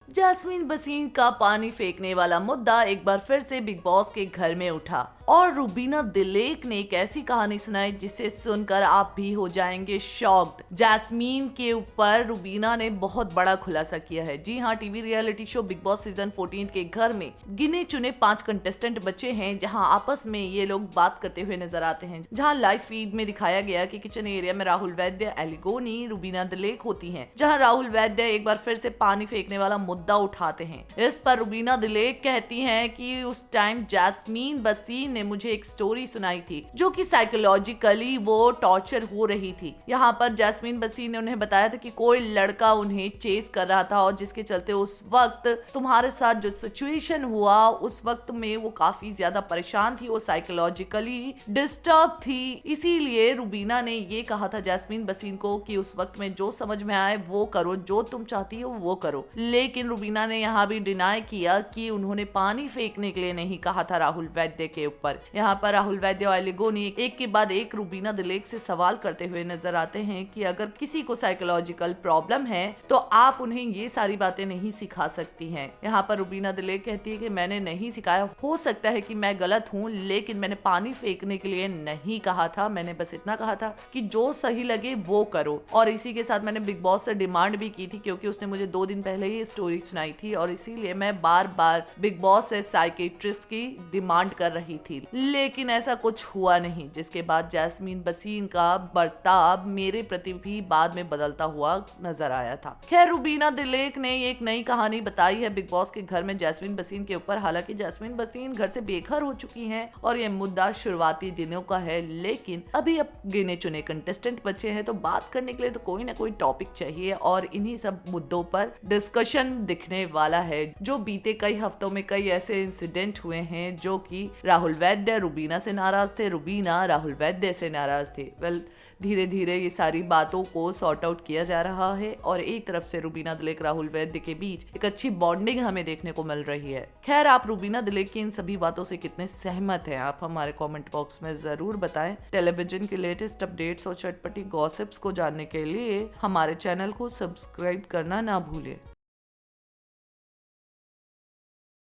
Jasmine बसीन का पानी फेंकने वाला मुद्दा एक बार फिर से बिग बॉस के घर में उठा और रुबीना दिलेक ने एक ऐसी कहानी सुनाई जिसे सुनकर आप भी हो जाएंगे शॉक्ड। जैस्मीन के ऊपर रुबीना ने बहुत बड़ा खुलासा किया है। जी हाँ, TV reality show big boss season 14 के घर में गिने चुने 5 कंटेस्टेंट बचे हैं, जहां आपस में ये लोग बात करते हुए नजर आते हैं। जहां लाइव फीड में दिखाया गया कि किचन एरिया में राहुल वैद्य, एलिगोनी, रुबीना दिलेक होती हैं, जहां राहुल वैद्य एक बार फिर से पानी फेंकने वाला मुद्दा उठाते हैं। इस पर रुबीना दिलेक कहती हैं कि उस टाइम जैस्मीन बसीन ने मुझे एक स्टोरी सुनाई थी जो कि साइकोलॉजिकली वो टॉर्चर हो रही थी। यहाँ पर जैस्मीन बसीन ने उन्हें बताया था कि कोई लड़का उन्हें चेस कर रहा था और जिसके चलते उस वक्त तुम्हारे साथ जो सिचुएशन हुआ उस वक्त में वो काफी ज्यादा परेशान थी, वो साइकोलॉजिकली डिस्टर्ब थी। इसीलिए रुबीना ने ये कहा था जैस्मीन बसीन को कि उस वक्त में जो समझ में आए वो करो, जो तुम चाहती हो वो करो। लेकिन रुबीना ने यहाँ भी डिनाई किया कि उन्होंने पानी फेंकने के लिए नहीं कहा था राहुल वैद्य के ऊपर। यहाँ पर राहुल वैद्य और एलिगोनी एक के बाद एक रुबीना दिलेक से सवाल करते हुए नजर आते हैं कि अगर किसी को साइकोलॉजिकल प्रॉब्लम है तो आप उन्हें ये सारी बातें नहीं सिखा सकती हैं। यहाँ पर रुबीना दिलेक कहती है कि मैंने नहीं सिखाया, हो सकता है कि मैं गलत हूँ, लेकिन मैंने पानी फेंकने के लिए नहीं कहा था। मैंने बस इतना कहा था कि जो सही लगे वो करो। और इसी के साथ मैंने बिग बॉस से डिमांड भी की थी क्योंकि उसने मुझे 2 दिन पहले ही स्टोरी सुनाई थी और इसीलिए मैं बार बार बिग बॉस से साइकेट्रिस्ट की डिमांड कर रही थी, लेकिन ऐसा कुछ हुआ नहीं। जिसके बाद जैस्मीन बसीन का बर्ताव मेरे प्रति भी बाद में बदलता हुआ नजर आया था। खैर, रुबीना दिलेक ने एक नई कहानी बताई है बिग बॉस के घर में जैस्मीन बसीन के ऊपर। हालांकि जैस्मीन बसीन घर से बेघर हो चुकी हैं और ये मुद्दा शुरुआती दिनों का है, लेकिन अभी अब गिने चुने कंटेस्टेंट बचे हैं तो बात करने के लिए तो कोई ना कोई टॉपिक चाहिए और इन्हीं सब मुद्दों पर डिस्कशन दिखने वाला है। जो बीते कई हफ्तों में कई ऐसे इंसिडेंट हुए हैं जो कि राहुल वैद्य रुबीना से नाराज थे, रुबीना राहुल वैद्य से नाराज थे। वेल, धीरे धीरे ये सारी बातों को सॉर्ट आउट किया जा रहा है और एक तरफ से रुबीना दिलेक राहुल वैद्य के बीच एक अच्छी बॉन्डिंग हमें देखने को मिल रही है। खैर, आप रुबीना दिलेक की इन सभी बातों से कितने सहमत हैं, आप हमारे कमेंट बॉक्स में जरूर बताएं। टेलीविजन के लेटेस्ट अपडेट्स और चटपटी गॉसिप्स को जानने के लिए हमारे चैनल को सब्सक्राइब करना ना भूलें।